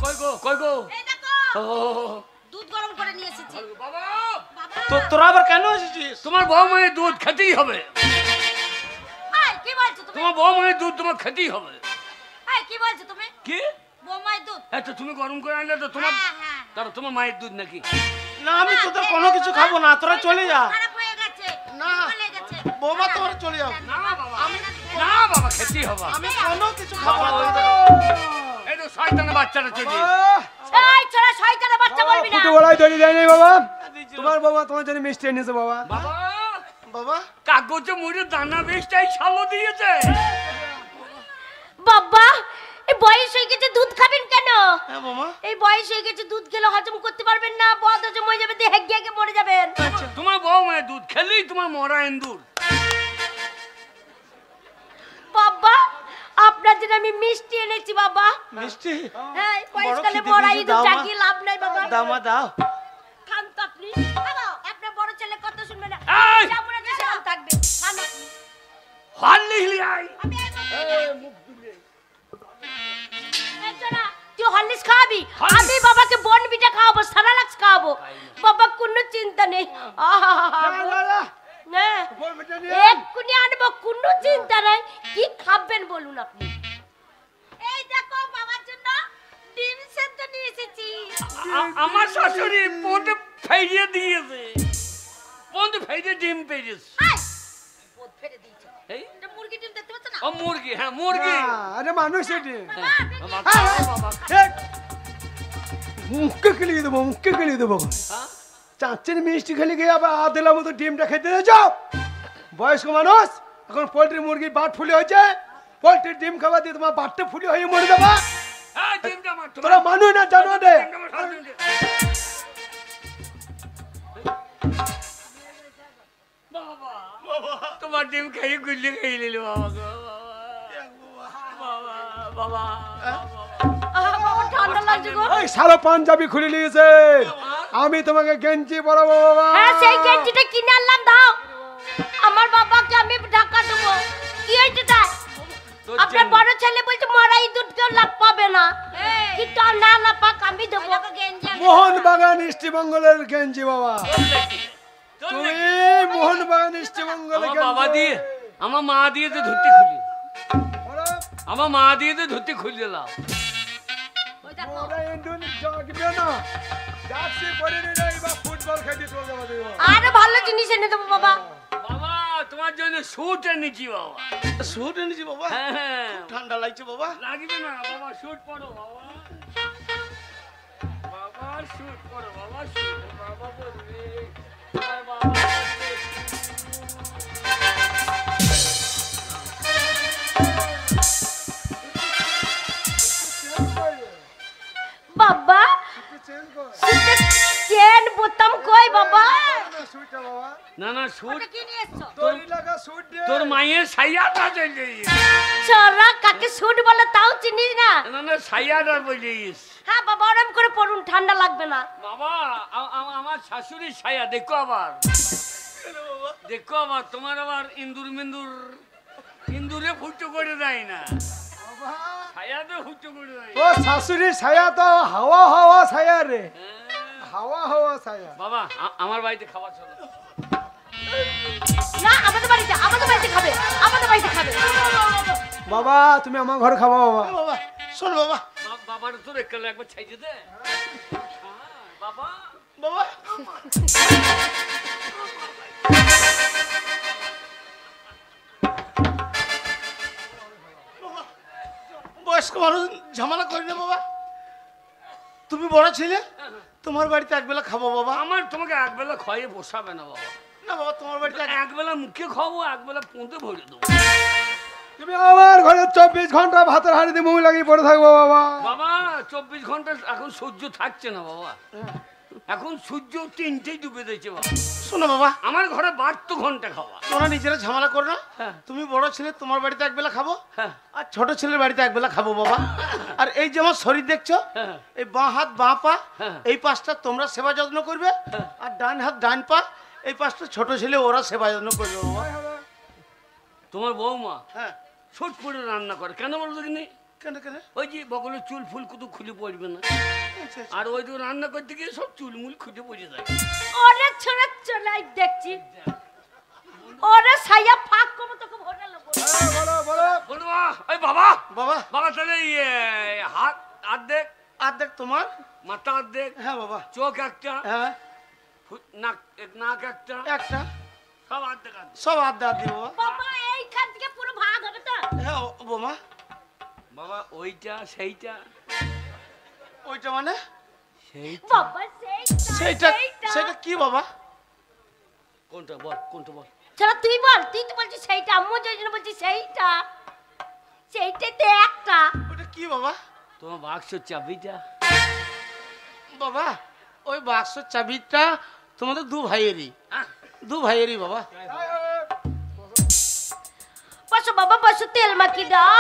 কই গো এই দেখো দুধ গরম করে নিয়ে এসেছি। বাবা তো তোরা আবার কেন এসেছিস? তোমার বউ মায়ের দুধ খেতেই হবে। এই কি বলছো তুমি? তোমার বউ মায়ের দুধ তোমার খেতেই হবে। এই কি বলছো তুমি? কি বৌমায়ের দুধ? এত তুমি গরম করে আনলে তো তোমার হ্যাঁ। তার তোমার মায়ের দুধ নাকি? না আমি তোদের কোনো কিছু খাবো না, তোরা চলে যা। খারাপ হয়ে গেছে। না চলে গেছে। বৌমা তোরা চলে যাও। না বাবা না বাবা খেতেই হবে। আমি কোনো কিছু খাবো না। এই তো শয়তানের বাচ্চাটা চলে এই ছোড়া শয়তানের বাচ্চা বলবি না। ফুটো গলায় দড়ি দেয় নাই বাবা। তোমার বাবা তোমার জন্য মিষ্টি এনেছে বাবা। বাবা বাবা কাগজে মুড়ে দানা বেশটাই ছালো দিয়েছে। বাবা এই বয়স হয়ে গেছে দুধ খাবেন কেন? হ্যাঁ মামা। এই বয়স হয়ে গেছে দুধ খেলে হজম করতে পারবেন না, বদ হজম হয়ে যাবে, দেহে গিয়ে মরে যাবেন। তোমার বউ মায়ের দুধ খেলেই তোমার মরা ইন্দুর। বাবা আপনার জন্য আমি মিষ্টি এনেছি বাবা। মিষ্টি? হ্যাঁ বয়সকালে খিদে মরা পেয়েছে, ইঁদুর দাও মা। জাগিয়ে লাভ নাই বাবা। দাও মা দাও। খান তো আপনি। হ্যালো আপনার বড় ছেলে কত শুনবে না। এই! যেমন আছে সেমন থাকবে। খান আপনি। হাল লিখলি আই আমি এই শোনা, তুই হরলিক্স খাওয়াবি, আমি বাবাকে বনবিটা খাওয়াবো, সারালাক্স খাওয়াবো। বাবা কোনো চিন্তা নেই। না এক্ষুনি আনবো, কোনো চিন্তা নাই। কি খাবেন বলুন আপনি? এই দেখো বাবার জন্য ডিম সেদ্ধ নিয়ে এসেছি। আমার শাশুড়ি পোঁতে ফেরিয়ে দিয়েছে। পোঁতে ফেরিয়ে ডিম পেয়েছে। আয় বোধ ফেলে দিয়েছে। এই এটা মুরগি ডিম দেখতে পাচ্ছ না? ও মুরগি, হ্যাঁ মুরগি। আরে মানুষ এটি বাবা মুখকে খেলিয়ে দেবো, মুখকে খেলিয়ে দেবো। চাচ্ছেন মিষ্টি খেলে গিয়ে আবার আধেলার মতো ডিমটা খেতে যাও। বয়স্ক মানুষ এখন পোল্ট্রি মুরগি বাট ফুলি হয়েছে, পোল্ট্রির ডিম খাবার দিয়ে তোমার বাটটা ফুলি হয়ে মরে যাবা। হ্যাঁ ডিমটা আমার তোরা মানুষ না জানো রে। বাবা তোমার ডিম খেয়ে গুল্লি খেয়ে নিল বাবা গো। বাবা বাবা বাবা ঠান্ডা লাগছে গো। ওই সারা পাঞ্জাবি খুলে নিয়েছে, আমি তোমাকে গেঞ্জি পরাবো বাবা। হ্যাঁ সেই গেঞ্জিটা কিনে আনলাম, দাও। আমার বাবাকে আমি ঢাকা দেবো। কি হয়েছে তাই? আপনার বড় ছেলে বলছে মরা ইঁদুর কেউ লাভ পাবে না, কিন্তু না না পাক আমি দেবো। মোহন বাগান ইষ্টমঙ্গলের গেঞ্জি বাবা। তুমি মোহন বাগান ইষ্টমঙ্গলের বাবা গেঞ্জি। দিয়ে আমার মা দিয়ে তো ধুতি খুলি, আমার মা দিয়ে তো ধুতি খুলে দিলাম। ওরা ইন্দুন জাগবে না, জার্সি পরে নিলে এবার ফুটবল খেলতে চলে যাবে দেবো। আরে ভালো জিনিস এনে দেবো বাবা। বাবা তোমার জন্য স্যুট এনেছি বাবা। স্যুট এনেছি বাবা? হ্যাঁ ঠান্ডা লাগছে বাবা। লাগবে না বাবা, স্যুট পরো বাবা। বাবা স্যুট পরো বাবা, স্যুট বাবা বলবে বাবা। বাবা চেন বোতাম কই বাবা? না না স্যুট কি নিয়ে এসছো? তোর মায়ের সাইয়াটা চলে চলা কাকে স্যুট বলে তাও চিনিস না? না না সাইয়াটা বলিস। হ্যাঁ বাবা আরাম করে পড়ুন, ঠান্ডা লাগবে না। বাবা আমার শাশুড়ির ছায়া দেখো আবার, দেখো আবার তোমার আবার ইন্দুর মিন্দুর ইন্দুরে ফুটো করে দেয় না, ছায়া তো ফুটো করে দেয়। ও শাশুড়ির ছায়া তো হাওয়া হাওয়া ছায়া রে, হাওয়া হাওয়া ছায়া। বাবা আমার বাড়িতে খাবার চলো। না আমাদের বাড়িতে খাবে, আমাদের বাড়িতে খাবে। বাবা তুমি আমার ঘরে খাবো বাবা। বাবা শোন বাবা। বাবার তো একবার একবার ছাইতে দে বাবা। বাবা বয়স্ক মানুষ ঝামেলা করি না বাবা। তুমি বড় ছেলে, তোমার বাড়িতে একবেলা খাবো বাবা। আমার তোমাকে একবেলা খাইয়ে বসাবে না বাবা। না বাবা তোমার বাড়িতে একবেলা মুখে খাবো, একবেলা পুঁতে ভরে দেবো। তুমি আমার ঘরে 24 ঘন্টা ভাতের হাঁড়িতে মুখ লাগিয়ে পড়ে থাকবো বাবা। বাবা 24 ঘন্টা এখন সূর্য থাকছে না বাবা, এখন সূর্য 3টেই ডুবে দিয়েছে বাবা। শোনো বাবা, আমার ঘরে 12 ঘন্টা খাওয়া। তোমরা নিজেরা ঝামেলা করো না। তুমি বড় ছেলে, তোমার বাড়িতে একবেলা খাবো, আর ছোট ছেলের বাড়িতে একবেলা খাবো বাবা। আর এই যে আমার শরীর দেখছো, এই বাঁ হাত বাঁ পা এই পাশটা তোমরা সেবা যত্ন করবে, আর ডান হাত ডান পা এই পাশটা ছোট ছেলে ওরা সেবা যত্ন করবে বাবা। তোমার বৌমা হ্যাঁ ছোট করে রান্না করে কেন বলো দেখিনি? কেন কেন? ওই যে বগলের চুল ফুল কুতু খুলে পড়বে না, আচ্ছা, আচ্ছা। আর ওই তো রান্না করতে গিয়ে সব চুলমুল খুঁজে পড়ে যায়। ওরে ছেড়ে চলে দেখছি ওরে সাইয়া ফাঁক করবো তোকে ভরে নেবো। বলো বলো। বলবো ওই বাবা বাবা বাবা তাহলে হাত অর্ধেক, অর্ধেক তোমার? মাথা অর্ধেক, হ্যাঁ বাবা। চোখ একটা, হ্যাঁ নাক একটা, একটা, সব অর্ধেক অর্ধেক। সব অর্ধেক দিব বাবা। বাবা এইখান থেকে পুরো ভাগ হবে তো? হ্যাঁ বোমা। বাবা ওইটা সেইটা ওইটা মানে? সেইটা বাবা সেইটা সেটা কি বাবা? কোনটা বল, কোনটা বল? চলো তুই বল, তুই তো বলছিস সেইটা, আম্মু ওই জন্য বলছি সেইটা, সেইটাতে একটা। ওটা কি বাবা? তোমার বাক্স চাবিটা। বাবা ওই বাক্স চাবিটা তোমাদের দু ভাইয়েরই, দু ভাইয়েরই বাবা। বসো বাবা বসো, তেল মাখি দাও।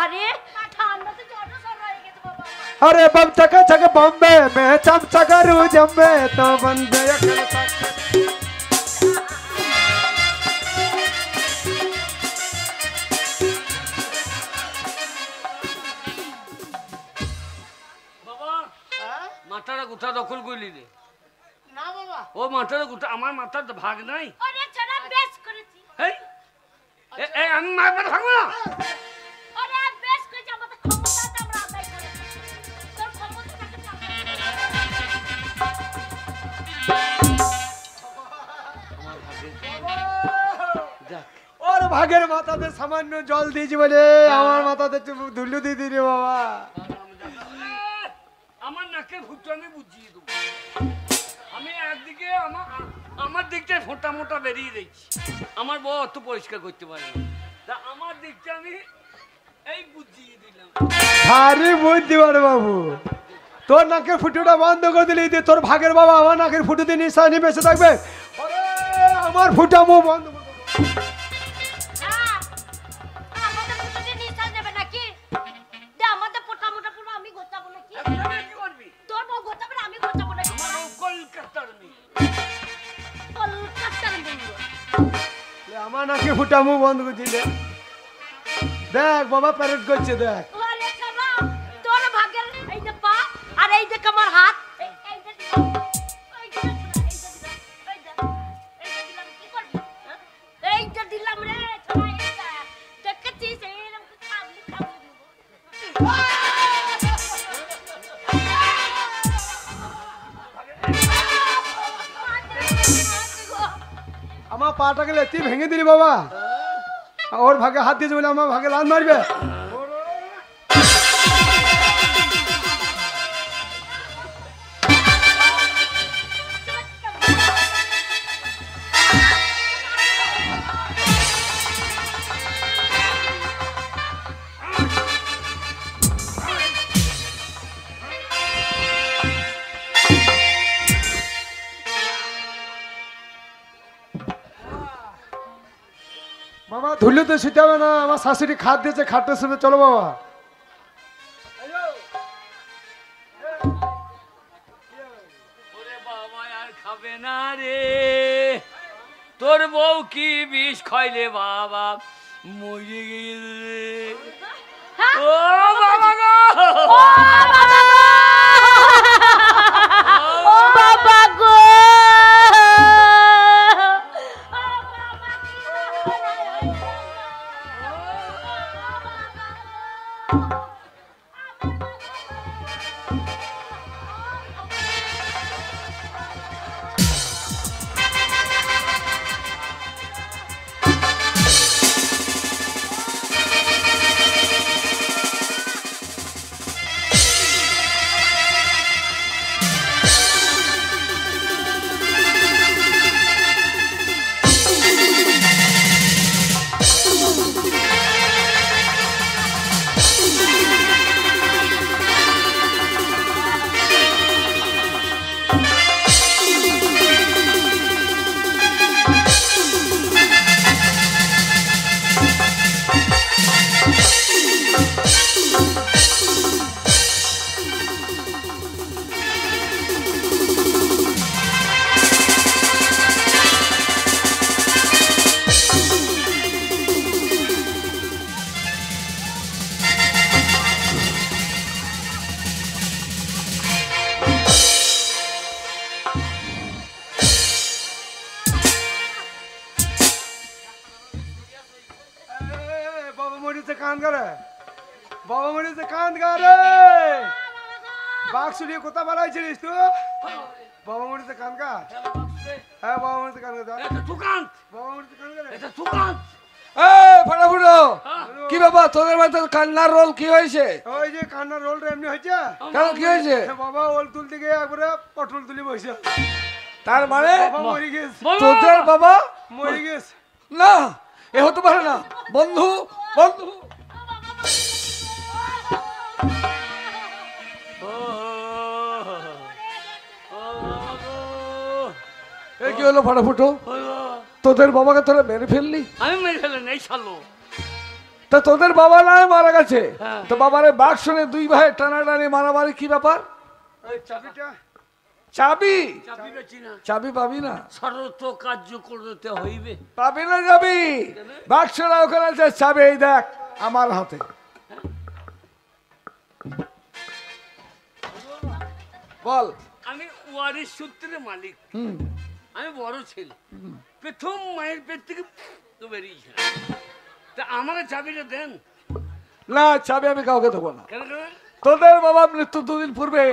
আরে ঠান্ডা তো জ্বর সর হয়ে গেছে বাবা। अरे बम चका चक बॉम्बे में चमचा करूं जम्बे तो बंदे अकल तक। বাবা মাথাটা কোথা দখল করলি রে? না বাবা। ও মাথাটা কোথা? আমার মাথার তো ভাগ নাই। ওরে ছাড়া বেশ করেছি। এই এই আমি মারবার থাকবো না। ওরে বেশ করেছি, আমাদের ক্ষমতাটা আমরা আদায় করেছি। তোর ক্ষমতাটাকে যাক और भागेर माथाते सामान्य जल दिएছি বলে আমার মাথাতে ধুলু দিয়ে দিলি বাবা। আমার নাকের ফুটো আমি বুঝিয়ে দেবো। আমি একদিকে আমার দিকটায় ফোঁটা মোটা বেরিয়ে দিচ্ছি। আমার বউ অত পরিষ্কার করতে পারে না, তা আমার দিকটা আমি এই বুঝিয়ে দিলাম। ভারী বুদ্ধি বড় বাবু, তোর নাকের ফুটোটা বন্ধ করে দিলি দিয়ে তোর ভাগের বাবা আমার নাকের ফুটো দিয়ে নিশানি বেঁচে থাকবে। ওরে আমার ফুটা মুখ বন্ধ করে দেবো। আমাদের ফুটোতে নিঃশ্বাস নেবে নাকি? দে আমাদের পোটা মোটা পুরো আমি গোটাবো নাকি? এখন আমি কি করবি? তোর বউ গোটাবে না, আমি গোটাবো নাকি? আমার বউ কলকাতার মেয়ে। কলকাতার মেয়ে। লে, আমার নাকে ফুটা মুখ বন্ধ করে দিলে। দেখ বাবা প্যারেড করছে দেখ। ওরে ছাড়া, তোর ভাগের এই যে পা আর এই যে আমার হাত, এই যে দিলাম, এই যে দিলাম, এই যে দিলাম, এই যে দিলাম, কি করবি? হ্যাঁ? এই যে দিলাম রে ছাড়া, এইটা দেখেছিস এইরকম খাবলি খাবলি দিব। আমার পাটাকে লেতি ভেঙে দিলি বাবা। ওর ভাগে হাত দিয়েছে বলে আমার ভাগে লাল মারবে। বাবা ধুলিতে শুতে হবে না, আমার শাশুড়ি খাট দিয়েছে, খাটের সাথে চলো বাবা। ওরে বাবা আর খাবে না রে, তোর বউ কি বিষ খাইলে বাবা মরে গেলে। ও বাবা গো, ও বাবা গো! ও বাবা গো! মরেছে কান গা রে বাক্স নিয়ে কোথা বাড়াইছিলিস তুই বাবা মরেছে কান গা হ্যাঁ বাবা মরেছে কান গা বাবা মরেছে কান গা রে ফাটাফুটো কি ব্যাপার তোদের মাথায় কান্নার রোল কি হয়েছে? ওই যে কান্নার রোলটা এমনি হয়েছে কেন কি হয়েছে? বাবা ওল তুলতে গিয়ে একবারে পটল তুলি বসে তার মানে বাবা মরে গেছে তোদের বাবা মরে গেছে না এ হতে পারে না বন্ধু বন্ধু এ কি হলো ফাটাফুটো তোদের বাবাকে তোরা মেরে ফেললি? আমি মেরে ফেলে নেই শালো। তা তোদের বাবা নয় মারা গেছে তো বাবারে বাঘ শুনে দুই ভাই টানাটানি মারামারি কি ব্যাপার? চাবিটা চাবি চাবি পেছি না, চাবি পাবি না শরত কার্য করতে হইবে। পাবি না যাবি বাক্সরা ওখানে আছে চাবি এই দেখ আমার হাতে বল আমি ওয়ারিশ সূত্রে মালিক, আমি বড় ছেলে, প্রথম মায়ের পেট থেকে তো বেরিয়েছে। তা আমাকে চাবিটা দেন। না চাবি আমি কাউকে দেবো না। কেন কেন? তোদের বাবা মৃত্যু দুদিন পূর্বে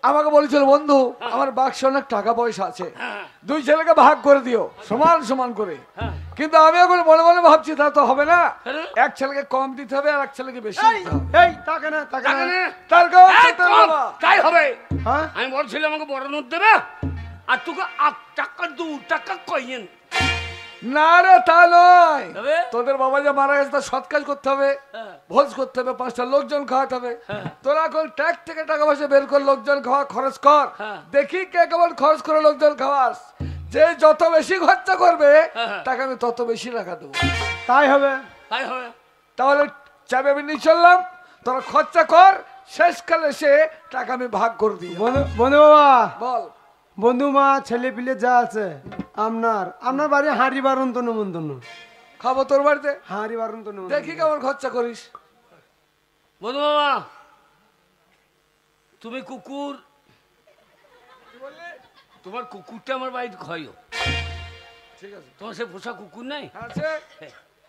আমাকে বলেছিল বন্ধু আমার বাক্সে অনেক টাকা পয়সা আছে হ্যাঁ দুই ছেলেকে ভাগ করে দিও সমান সমান করে। হ্যাঁ। কিন্তু আমি এখন মনে মনে ভাবছি তা তো হবে না, কেন? এক ছেলেকে কম দিতে হবে আর এক ছেলেকে বেশি দিতে হবে। এই তাকে না তাকে টাকা না নে। তার কারণ এই তোদের কম, বাবা। তাই হবে। হ্যাঁ আমি বড় ছেলে, আমাকে বড় নোট দেবে, আর তোকে 8 টাকা 2 টাকা কইন না রে তা নয়, তবে? তোদের বাবা যে মারা গেছে তার সৎ কাজ করতে হবে, হ্যাঁ। ভোজ করতে হবে, 5টা লোকজন খাওয়াতে হবে। হ্যাঁ। তোরা এখন ট্যাক্স থেকে টাকা পয়সা বের কর, লোকজন খাওয়া খরচ কর, হ্যাঁ। দেখি কে কেমন খরচ করে লোকজন খাওয়াস। যে যত বেশি খরচা করবে হ্যাঁ। টাকা আমি তত বেশি টাকা দেবো। তাই হবে তাই হবে। তাহলে চাবি আমি নিয়ে চললাম, তোরা খরচা কর, শেষকালে সে টাকা আমি ভাগ করে দিই। বন্ধু বাবা বল বন্ধু মা ছেলে পিলে যা আছে আপনার বাড়ি হাঁড়ি বারণ তো নমন্তন্ন খাবো তোর বাড়িতে, হাঁড়ি বারণ তো দেখি কেমন খরচা করিস। বন্ধু বাবা, তুমি কুকুর, তোমার কুকুরটা আমার বাড়িতে খাইও। ঠিক আছে তোমার সে পোষা কুকুর নাই? আছে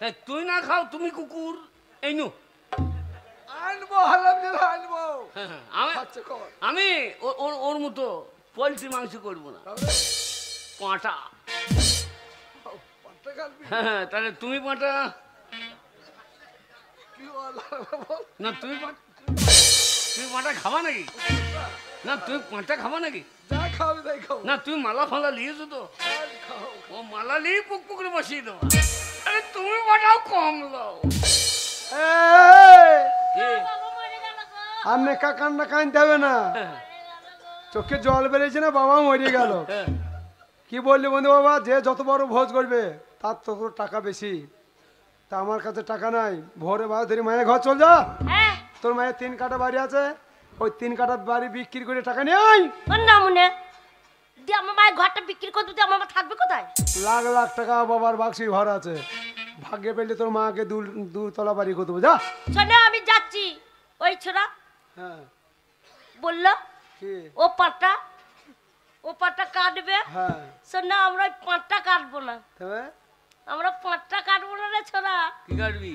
হ্যাঁ, তুই না খাও, তুমি কুকুর এই নো। আনবো হালাম যে আনবো হ্যাঁ, আমি খরচা কর। আমি ওর মতো পোলট্রি মাংস করবো না, পাঁটা। হ্যাঁ, তাহলে তুমি পাঁটা না, তুমি পাঁটা খাবা নাকি? না তুমি পাঁটা খাবা নাকি? যা খাওয়াবি তাই খাও। না তুমি মালা ফালা নিয়েছো তো? ও মালা নিয়ে পুক পুকুরে বসিয়ে দেবো। আরে তুমি পাঠাও কম লাও। কে? আপনি কান্না কানতে হবে না, হ্যাঁ, চোখে জল বেরিয়েছে না, বাবা মরে গেল। হ্যাঁ। কি বললি বন্ধু বাবা, যে যত বড় ভোজ করবে তার তত টাকা বেশি। তা আমার কাছে টাকা নাই, ভোরে বাবা ধরে মায়ের ঘর চল যা, হ্যাঁ তোর মায়ের 3 কাঠা বাড়ি আছে, ওই 3 কাঠা বাড়ি বিক্রি করে টাকা নিয়ে আয়। না মনে দিয়ে আমার মায়ের ঘরটা বিক্রি করে দিতে আমার মা থাকবে কোথায়? লাখ লাখ টাকা বাবার বাক্সি ঘর আছে, ভাগ্যে পেলে তোর মাকে দুতলা বাড়ি করে দেবো যা। শোনো আমি যাচ্ছি। ওই ছোড়া হ্যাঁ বললো কি ও পাটটা কাটবে। হ্যাঁ শোনো আমরা ওই পাটটা কাটবো না, তবে আমরা পাটটা কাটবো না রে ছোড়া। কি কাটবি?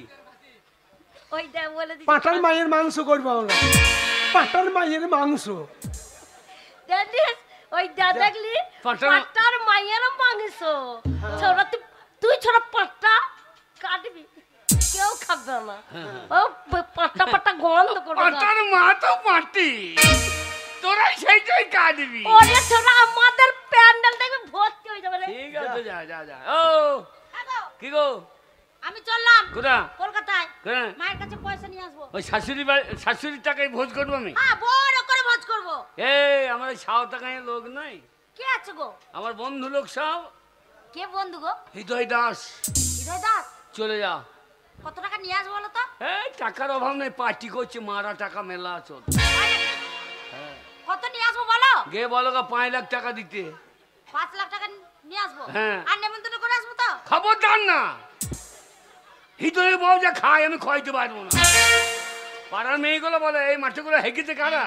ওই দেখ বলে দিচ্ছি, পাঁঠার মায়ের মাংস করবো আমরা, পাঁঠার মায়ের মাংস। জানিস ওই দেখলি পাঁঠার- পাটটার মায়ের মাংস। ছোড়া তুই ছোড়া পাটটা কাটবি, কেউ খাবে না। ও পাটটা গন্ধ করবে। পাঁটার মা তো পাটি, তোরাই সেইটাই কাটবি। ওরে ছোড়া আমাদের প্যান্ডেল দেখবে ভর্তি হয়ে যাবে রে। ঠিক আছে, যা যা যা। ও কি গো, আমি চললাম কোথা? কলকাতায়, হ্যাঁ, মায়ের কাছে পয়সা নিয়ে আসবো। ওই শাশুড়ির টাকায় ভোজ করবো আমি। হ্যাঁ বড় করে ভোজ করবো। এই আমার সাও টাকায় লোক নাই, কে আছে গো? আমার বন্ধু লোক সব। কে বন্ধু গো? হৃদয় দাস। হৃদয় দাস। চলে যা। কত টাকা নিয়ে আসবো বলো তো? এই টাকার অভাব নেই, পার্টি করছে, মারা টাকা মেলা চল। কত নিয়ে আসবো বলো? গে বলো গা 5 লাখ টাকা দিতে। 5 লাখ টাকা নিয়ে আসবো। হ্যাঁ। আর নেমন্তন্ন করে আসবো তো? খবরদার না, হৃদয়ের বউ যা খায় আমি খাইতে পারবো না। পাড়ার মেয়েগুলো বলে এই মাঠে করে হেঁকেছে কারা?